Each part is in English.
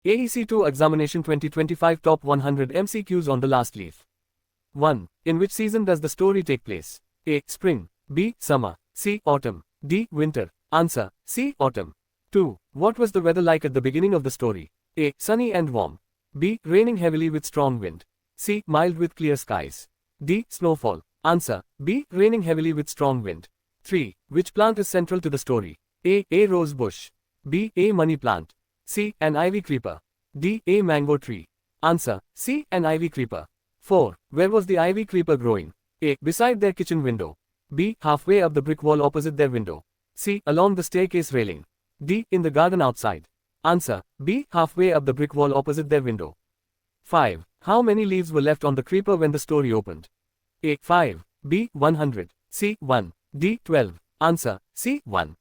AEC2 Examination 2025 Top 100 MCQs on the last leaf. 1. In which season does the story take place? A. Spring. B. Summer. C. Autumn. D. Winter. Answer. C. Autumn. 2. What was the weather like at the beginning of the story? A. Sunny and warm. B. Raining heavily with strong wind. C. Mild with clear skies. D. Snowfall. Answer. B. Raining heavily with strong wind. 3. Which plant is central to the story? A. A rose bush. B. A money plant. C. An ivy creeper. D. A mango tree. Answer. C. An ivy creeper. 4. Where was the ivy creeper growing? A. Beside their kitchen window. B. Halfway up the brick wall opposite their window. C. Along the staircase railing. D. In the garden outside. Answer. B. Halfway up the brick wall opposite their window. 5. How many leaves were left on the creeper when the story opened? A. 5. B. 100. C. 1. D. 12. Answer. C. 1.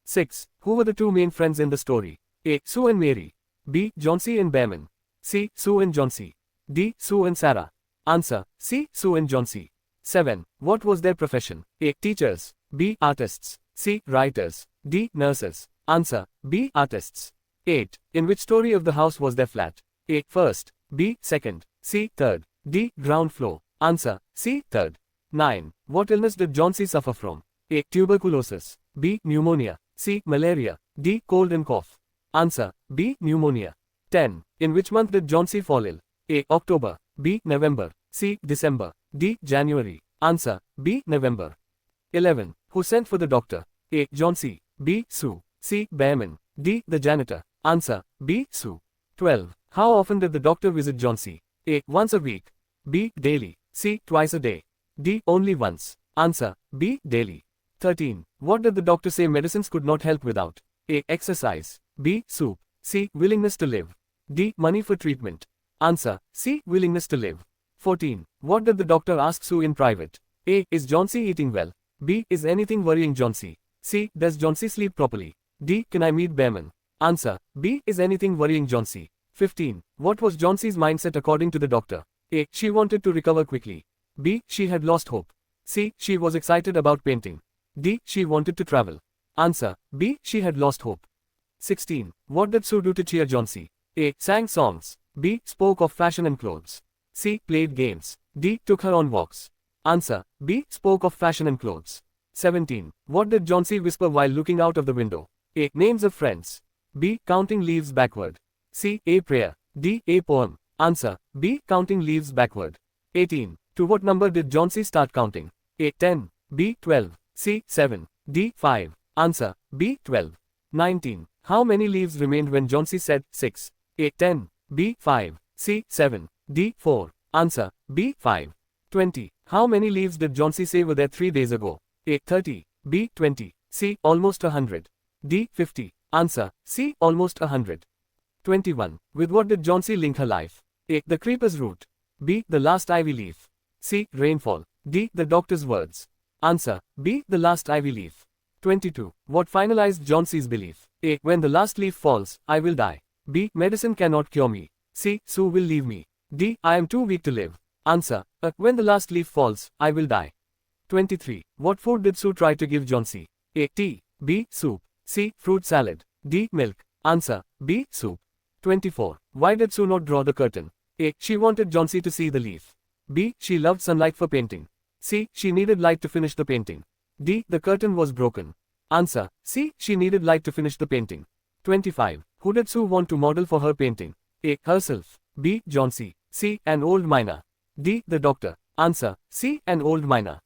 6. Who were the two main friends in the story? A. Sue and Mary. B. John-C and Behrman. C. Sue and John-C. D. Sue and Sarah. Answer. C. Sue and John-C. 7. What was their profession? A. Teachers. B. Artists. C. Writers. D. Nurses. Answer. B. Artists. 8. In which story of the house was their flat? A. First. B. Second. C. Third. D. Ground floor. Answer. C. Third. 9. What illness did John-C suffer from? A. Tuberculosis. B. Pneumonia. C. Malaria. D. Cold and cough. Answer. B. Pneumonia. 10. In which month did John-C fall ill? A. October. B. November. C. December. D. January. Answer. B. November. 11. Who sent for the doctor? A. John-C. B. Sue. C. Behrman. D. The janitor. Answer. B. Sue. 12. How often did the doctor visit John-C? A. Once a week. B. Daily. C. Twice a day. D. Only once. Answer. B. Daily. 13. What did the doctor say medicines could not help without? A. Exercise. B. Soup. C. Willingness to live. D. Money for treatment. Answer. C. Willingness to live. 14. What did the doctor ask Sue in private? A. Is John-C eating well? B. Is anything worrying John-C? C. Does John-C sleep properly? D. Can I meet Behrman? Answer. B. Is anything worrying John-C? 15. What was John-C's mindset according to the doctor? A. She wanted to recover quickly. B. She had lost hope. C. She was excited about painting. D. She wanted to travel. Answer. B. She had lost hope. 16. What did Sue do to cheer John-C? A. Sang songs. B. Spoke of fashion and clothes. C. Played games. D. Took her on walks. Answer. B. Spoke of fashion and clothes. 17. What did John-C whisper while looking out of the window? A. Names of friends. B. Counting leaves backward. C. A prayer. D. A poem. Answer. B. Counting leaves backward. 18. To what number did John-C start counting? A. 10. B. 12. C. 7. D. 5. Answer. B. 12. 19. How many leaves remained when John-C said 6? A. 10. B. 5. C. 7. D. 4. Answer. B. 5. 20. How many leaves did John-C say were there 3 days ago? A. 30. B. 20. C. Almost 100. D. 50. Answer. C. Almost 100. 21. With what did John-C link her life? A. The creeper's root. B. The last ivy leaf. C. Rainfall. D. The doctor's words. Answer. B. The last ivy leaf. 22. What finalized John-C's belief? A. When the last leaf falls, I will die. B. Medicine cannot cure me. C. Sue will leave me. D. I am too weak to live. Answer. A. When the last leaf falls, I will die. 23. What food did Sue try to give John-C? A. Tea. B. Soup. C. Fruit salad. D. Milk. Answer. B. Soup. 24. Why did Sue not draw the curtain? A. She wanted John-C to see the leaf. B. She loved sunlight for painting. C. She needed light to finish the painting. D. The curtain was broken. Answer. C. She needed light to finish the painting. 25. Who did Sue want to model for her painting? A. Herself. B. John-C. C. An old miner. D. The doctor. Answer. C. An old miner.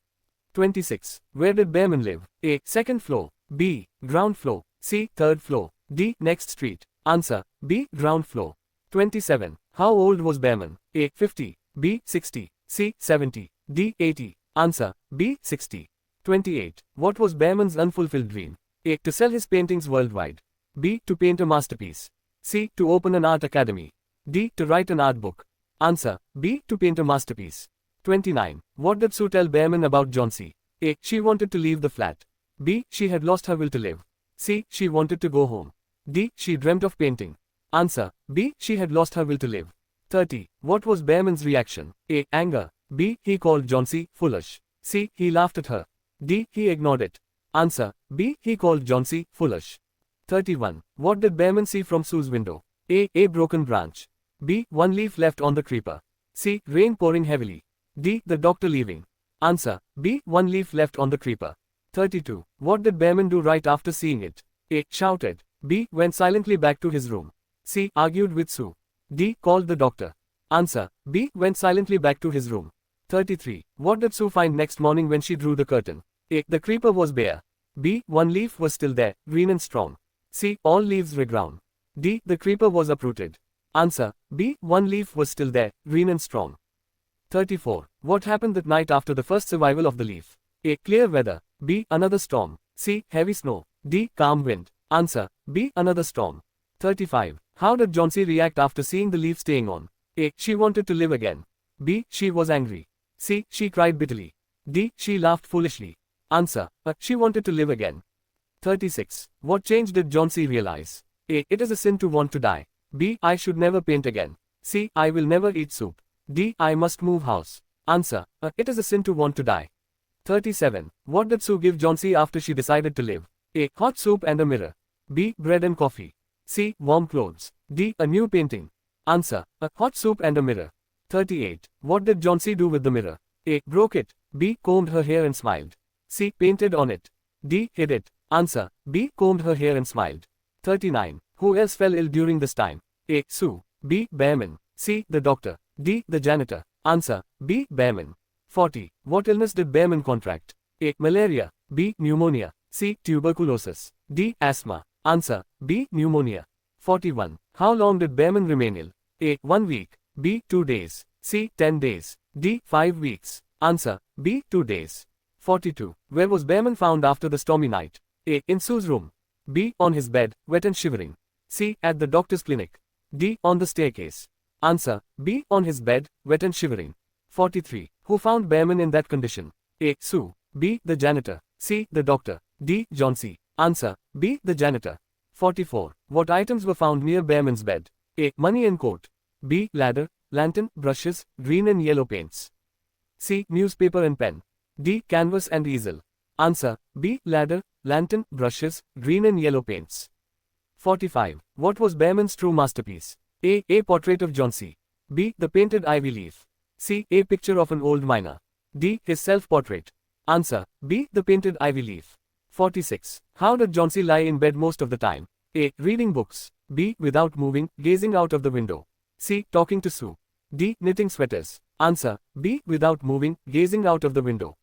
26. Where did Behrman live? A. Second floor. B. Ground floor. C. Third floor. D. Next street. Answer. B. Ground floor. 27. How old was Behrman? A. 50. B. 60. C. 70. D. 80. Answer. B. 60. 28. What was Behrman's unfulfilled dream? A. To sell his paintings worldwide. B. To paint a masterpiece. C. To open an art academy. D. To write an art book. Answer. B. To paint a masterpiece. 29. What did Sue tell Behrman about John-C? A. She wanted to leave the flat. B. She had lost her will to live. C. She wanted to go home. D. She dreamt of painting. Answer. B. She had lost her will to live. 30. What was Behrman's reaction? A. Anger. B. He called John-C foolish. C. He laughed at her. D. He ignored it. Answer. B. He called John-C foolish. 31. What did Behrman see from Sue's window? A broken branch. B. One leaf left on the creeper. C. Rain pouring heavily. D. The doctor leaving. Answer. B. One leaf left on the creeper. 32. What did Behrman do right after seeing it? A. Shouted. B. Went silently back to his room. C. Argued with Sue. D. Called the doctor. Answer. B. Went silently back to his room. 33. What did Sue find next morning when she drew the curtain? A. The creeper was bare. B. One leaf was still there, green and strong. C. All leaves were brown. D. The creeper was uprooted. Answer. B. One leaf was still there, green and strong. 34. What happened that night after the first survival of the leaf? A. Clear weather. B. Another storm. C. Heavy snow. D. Calm wind. Answer. B. Another storm. 35. How did Johnsy react after seeing the leaf staying on? A. She wanted to live again. B. She was angry. C. She cried bitterly. D. She laughed foolishly. Answer. A. She wanted to live again. 36. What change did Johnsy realize? A. It is a sin to want to die. B. I should never paint again. C. I will never eat soup. D. I must move house. Answer. A. It is a sin to want to die. 37. What did Sue give Johnsy after she decided to live? A. Hot soup and a mirror. B. Bread and coffee. C. Warm clothes. D. A new painting. Answer. A. Hot soup and a mirror. 38. What did Johnsy do with the mirror? A. Broke it. B. Combed her hair and smiled. C. Painted on it. D. Hid it. Answer. B. Combed her hair and smiled. 39. Who else fell ill during this time? A. Sue. B. Behrman. C. The doctor. D. The janitor. Answer. B. Behrman. 40. What illness did Behrman contract? A. Malaria. B. Pneumonia. C. Tuberculosis. D. Asthma. Answer. B. Pneumonia. 41. How long did Behrman remain ill? A. 1 week. B. 2 days. C. 10 days. D. 5 weeks. Answer. B. 2 days. 42. Where was Behrman found after the stormy night? A. In Sue's room. B. On his bed, wet and shivering. C. At the doctor's clinic. D. On the staircase. Answer. B. On his bed, wet and shivering. 43. Who found Behrman in that condition? A. Sue. B. The janitor. C. The doctor. D. Johnsy. Answer. B. The janitor. 44. What items were found near Behrman's bed? A. Money and coat. B. Ladder, lantern, brushes, green and yellow paints. C. Newspaper and pen. D. Canvas and easel. Answer. B. Ladder, lantern, brushes, green and yellow paints. 45. What was Behrman's true masterpiece? A. A portrait of Johnsy. B. The painted ivy leaf. C. A picture of an old miner. D. His self-portrait. Answer. B. The painted ivy leaf. 46. How did Johnsy lie in bed most of the time? A. Reading books. B. Without moving, gazing out of the window. C. Talking to Sue. D. Knitting sweaters. Answer. B. Without moving, gazing out of the window.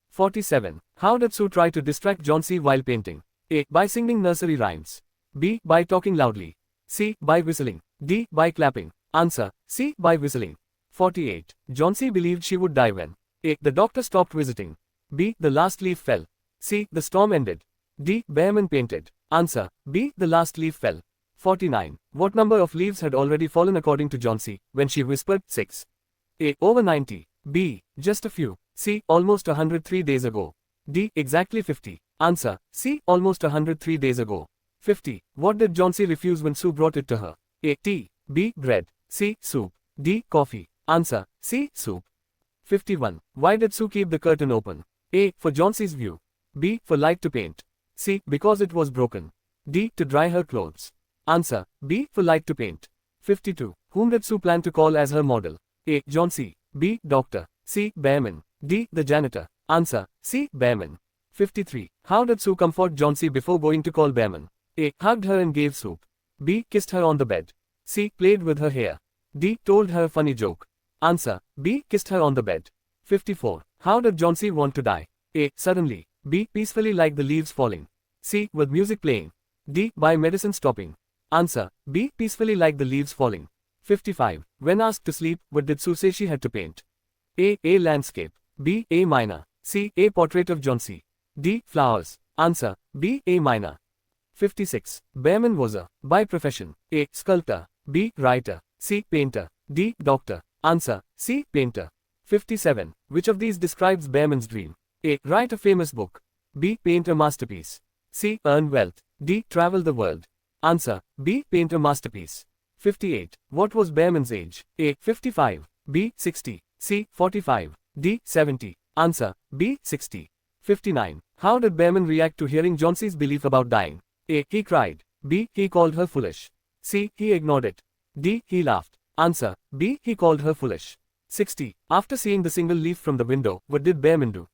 47. How did Sue try to distract Johnsy while painting? A. By singing nursery rhymes. B. By talking loudly. C. By whistling. D. By clapping. Answer. C. By whistling. 48. Johnsy believed she would die when? A. The doctor stopped visiting. B. The last leaf fell. C. The storm ended. D. Behrman painted. Answer. B. The last leaf fell. 49. What number of leaves had already fallen according to Johnsy when she whispered 6? A. Over 90. B. Just a few. C. Almost 103 days ago. D. Exactly 50. Answer. C. Almost 103 days ago. 50. What did Johnsy refuse when Sue brought it to her? A. Tea. B. Bread. C. Soup. D. Coffee. Answer. C. Soup. 51. Why did Sue keep the curtain open? A. For Johnsy's view. B. For light to paint. C. Because it was broken. D. To dry her clothes. Answer. B. For light to paint. 52. Whom did Sue plan to call as her model? A. Johnsy. B. Doctor. C. Behrman. D. The janitor. Answer. C. Behrman. 53. How did Sue comfort Johnsy before going to call Behrman? A. Hugged her and gave soup. B. Kissed her on the bed. C. Played with her hair. D. Told her a funny joke. Answer. B. Kissed her on the bed. 54. How did Johnsy want to die? A. Suddenly. B. Peacefully like the leaves falling. C. With music playing. D. By medicine stopping. Answer. B. Peacefully like the leaves falling. 55. When asked to sleep, what did Sue say she had to paint? A. A landscape. B. A miner. C. A portrait of Johnsy. D. Flowers. Answer. B. A miner. 56. Behrman was a, by profession, A. Sculptor. B. Writer. C. Painter. D. Doctor. Answer. C. Painter. 57. Which of these describes Behrman's dream? A. Write a famous book. B. Paint a masterpiece. C. Earn wealth. D. Travel the world. Answer. B. Paint a masterpiece. 58. What was Behrman's age? A. 55. B. 60. C. 45. D. 70. Answer. B. 60. 59. How did Behrman react to hearing Johnsy's belief about dying? A. He cried. B. He called her foolish. C. He ignored it. D. He laughed. Answer. B. He called her foolish. 60. After seeing the single leaf from the window, what did Behrman do?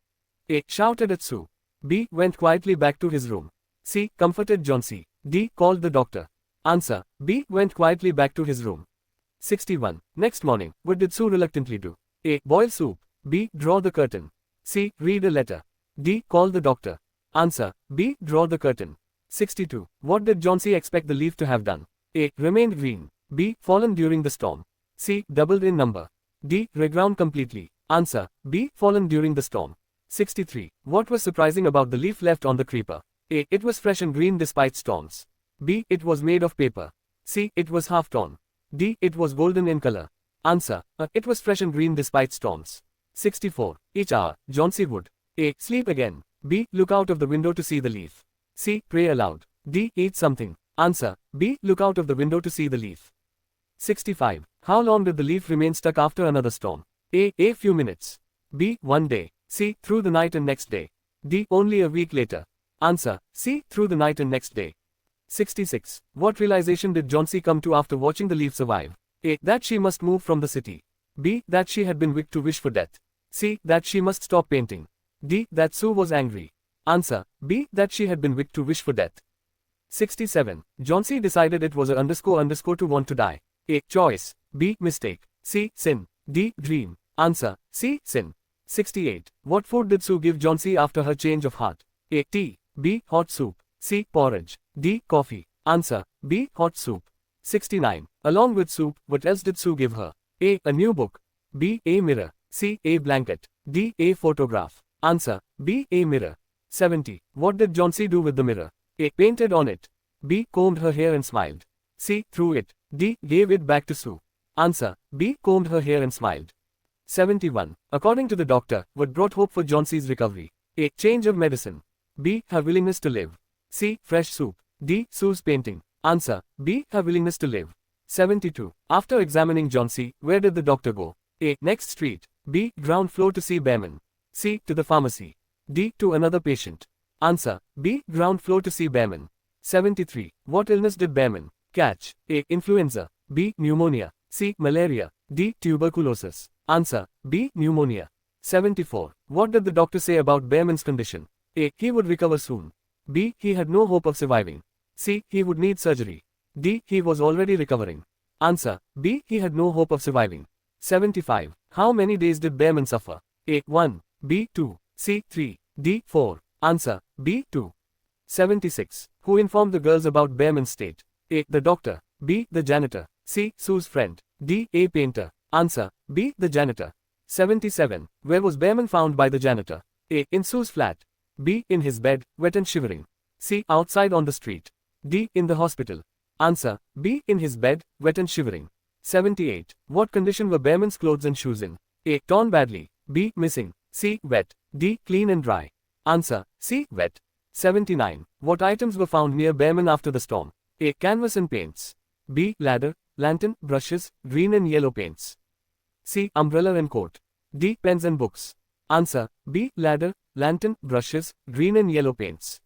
A. Shouted at Sue. B. Went quietly back to his room. C. Comforted Johnsy. D. Called the doctor. Answer. B. Went quietly back to his room. 61. Next morning, what did Sue reluctantly do? A. Boil soup. B. Draw the curtain. C. Read a letter. D. Call the doctor. Answer. B. Draw the curtain. 62. What did Johnsy expect the leaf to have done? A. Remained green. B. Fallen during the storm. C. Doubled in number. D. Reground completely. Answer. B. Fallen during the storm. 63. What was surprising about the leaf left on the creeper? A. It was fresh and green despite storms. B. It was made of paper. C. It was half torn. D. It was golden in color. Answer. It was fresh and green despite storms. 64. Each hour, Johnsy would A. Sleep again. B. Look out of the window to see the leaf. C. Pray aloud. D. Eat something. Answer. B. Look out of the window to see the leaf. 65. How long did the leaf remain stuck after another storm? A. A few minutes. B. 1 day. C. Through the night and next day. D. Only a week later. Answer. C. Through the night and next day. 66. What realization did Johnsy come to after watching the leaf survive? A. That she must move from the city. B. That she had been wicked to wish for death. C. That she must stop painting. D. That Sue was angry. Answer. B. That she had been wicked to wish for death. 67. Johnsy decided it was a _ to want to die. A. Choice. B. Mistake. C. Sin. D. Dream. Answer. C. Sin. 68. What food did Sue give Johnsy after her change of heart? A. Tea. B. Hot soup. C. Porridge. D. Coffee. Answer. B. Hot soup. 69. Along with soup, what else did Sue give her? A. A new book. B. A mirror. C. A blanket. D. A photograph. Answer. B. A mirror. 70. What did Johnsy do with the mirror? A. Painted on it. B. Combed her hair and smiled. C. Threw it. D. Gave it back to Sue. Answer. B. Combed her hair and smiled. 71. According to the doctor, what brought hope for Johnsy's recovery? A. Change of medicine. B. Her willingness to live. C. Fresh soup. D. Sue's painting. Answer. B. Her willingness to live. 72. After examining Johnsy, where did the doctor go? A. Next street. B. Ground floor to see Behrman. C. To the pharmacy. D. To another patient. Answer. B. Ground floor to see Behrman. 73. What illness did Behrman catch? A. Influenza. B. Pneumonia. C. Malaria. D. Tuberculosis. Answer. B. Pneumonia. 74. What did the doctor say about Behrman's condition? A. He would recover soon. B. He had no hope of surviving. C. He would need surgery. D. He was already recovering. Answer. B. He had no hope of surviving. 75. How many days did Behrman suffer? A. 1. B. 2. C. 3. D. 4. Answer. B. 2. 76. Who informed the girls about Behrman's state? A. The doctor. B. The janitor. C. Sue's friend. D. A painter. Answer. B. The janitor. 77. Where was Behrman found by the janitor? A. In Sue's flat. B. In his bed, wet and shivering. C. Outside on the street. D. In the hospital. Answer. B. In his bed, wet and shivering. 78. What condition were Behrman's clothes and shoes in? A. Torn badly. B. Missing. C. Wet. D. Clean and dry. Answer. C. Wet. 79. What items were found near Behrman after the storm? A. Canvas and paints. B. Ladder, lantern, brushes, green and yellow paints. C. Umbrella and coat. D. Pens and books. Answer. B. Ladder, lantern, brushes, green and yellow paints.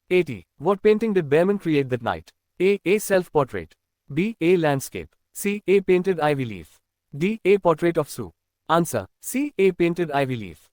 80. What painting did Behrman create that night? A. A self-portrait. B. A landscape. C. A painted ivy leaf. D. A portrait of Sue. Answer. C. A painted ivy leaf.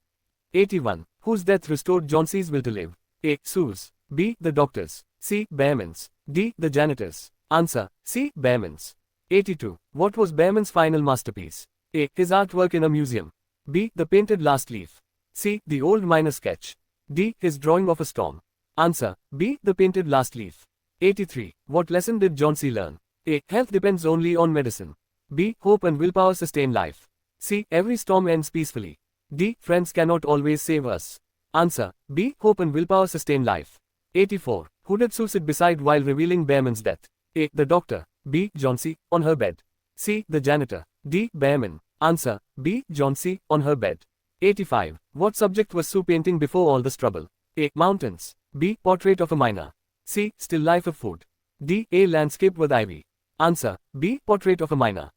81. Whose death restored Johnsy's will to live? A. Sue's. B. The doctor's. C. Behrman's. D. The janitor's. Answer. C. Behrman's. 82. What was Behrman's final masterpiece? A. His artwork in a museum. B. The painted last leaf. C. The old miner sketch. D. His drawing of a storm. Answer. B. The painted last leaf. 83. What lesson did Johnsy learn? A. Health depends only on medicine. B. Hope and willpower sustain life. C. Every storm ends peacefully. D. Friends cannot always save us. Answer. B. Hope and willpower sustain life. 84. Who did Sue sit beside while revealing Behrman's death? A. The doctor. B. Johnsy, on her bed. C. The janitor. D. Behrman. Answer. B. Johnsy, on her bed. 85. What subject was Sue painting before all this trouble? A. Mountains. B. Portrait of a miner. C. Still life of food. D. A landscape with ivy. Answer. B. Portrait of a miner.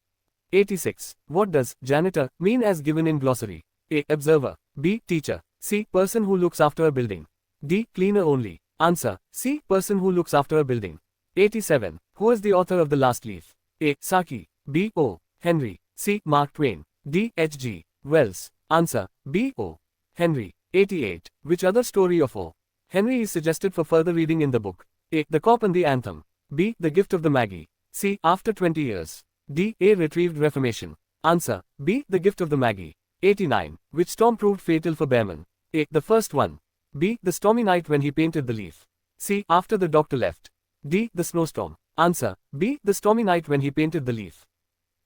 86. What does janitor mean as given in glossary? A. Observer. B. Teacher. C. Person who looks after a building. D. Cleaner only. Answer. C. Person who looks after a building. 87. Who is the author of The Last Leaf? A. Saki. B. O. Henry. C. Mark Twain. D. H. G. Wells. Answer. B. O. Henry. 88. Which other story of O. Henry is suggested for further reading in the book? A. The Cop and the Anthem. B. The Gift of the Maggie. C. After 20 Years. D. A Retrieved Reformation. Answer. B. The Gift of the Maggie. 89. Which storm proved fatal for Behrman? A. The first one. B. The stormy night when he painted the leaf. C. After the doctor left. D. The snowstorm. Answer. B. The stormy night when he painted the leaf.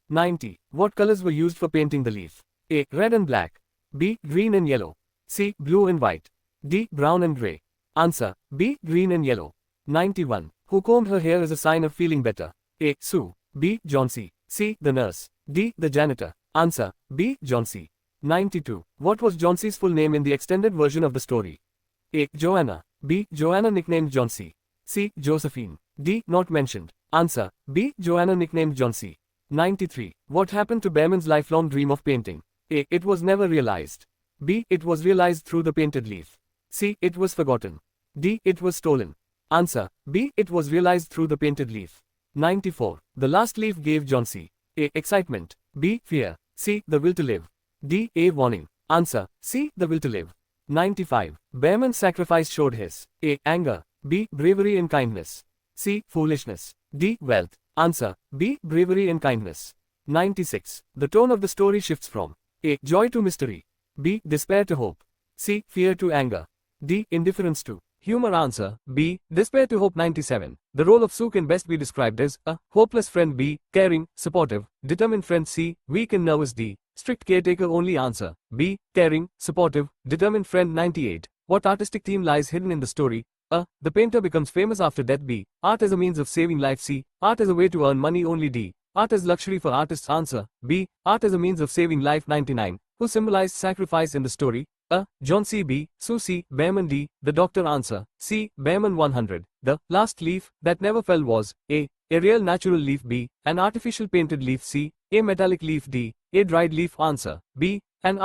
90. What colors were used for painting the leaf? A. Red and black. B. Green and yellow. C. Blue and white. D. Brown and grey. Answer. B. Green and yellow. 91. Who combed her hair as a sign of feeling better? A. Sue. B. Johnsy. C. The nurse. D. The janitor. Answer. B. Johnsy. 92. What was Johnsy's full name in the extended version of the story? A. Joanna. B. Joanna nicknamed Johnsy. C. Josephine. D. Not mentioned. Answer. B. Joanna nicknamed Johnsy. 93. What happened to Behrman's lifelong dream of painting? A. It was never realized. B. It was realized through the painted leaf. C. It was forgotten. D. It was stolen. Answer. B. It was realized through the painted leaf. 94. The last leaf gave Johnsy. A. Excitement. B. Fear. C. The will to live. D. A. Warning. Answer. C. The will to live. 95. Behrman's sacrifice showed his. A. Anger. B. Bravery and kindness. C. Foolishness. D. Wealth. Answer. B. Bravery and kindness. 96. The tone of the story shifts from A. Joy to mystery. B. Despair to hope. C. Fear to anger. D. Indifference to humor. Answer. B. Despair to hope. 97. The role of Sue can best be described as A. Hopeless friend. B. Caring, supportive, determined friend. C. Weak and nervous. D. Strict caretaker only. Answer. B. Caring, supportive, determined friend. 98. What artistic theme lies hidden in the story? A. The painter becomes famous after death. B. Art as a means of saving life. C. Art as a way to earn money only. D. Art as luxury for artists. Answer. B. Art as a means of saving life. 99. Who symbolized sacrifice in the story? A. John C. B. Sue. C. Behrman. D. The doctor. Answer. C. Behrman. 100. The last leaf that never fell was A. A real natural leaf. B. An artificial painted leaf. C. A metallic leaf. D. A dried leaf. Answer. B. An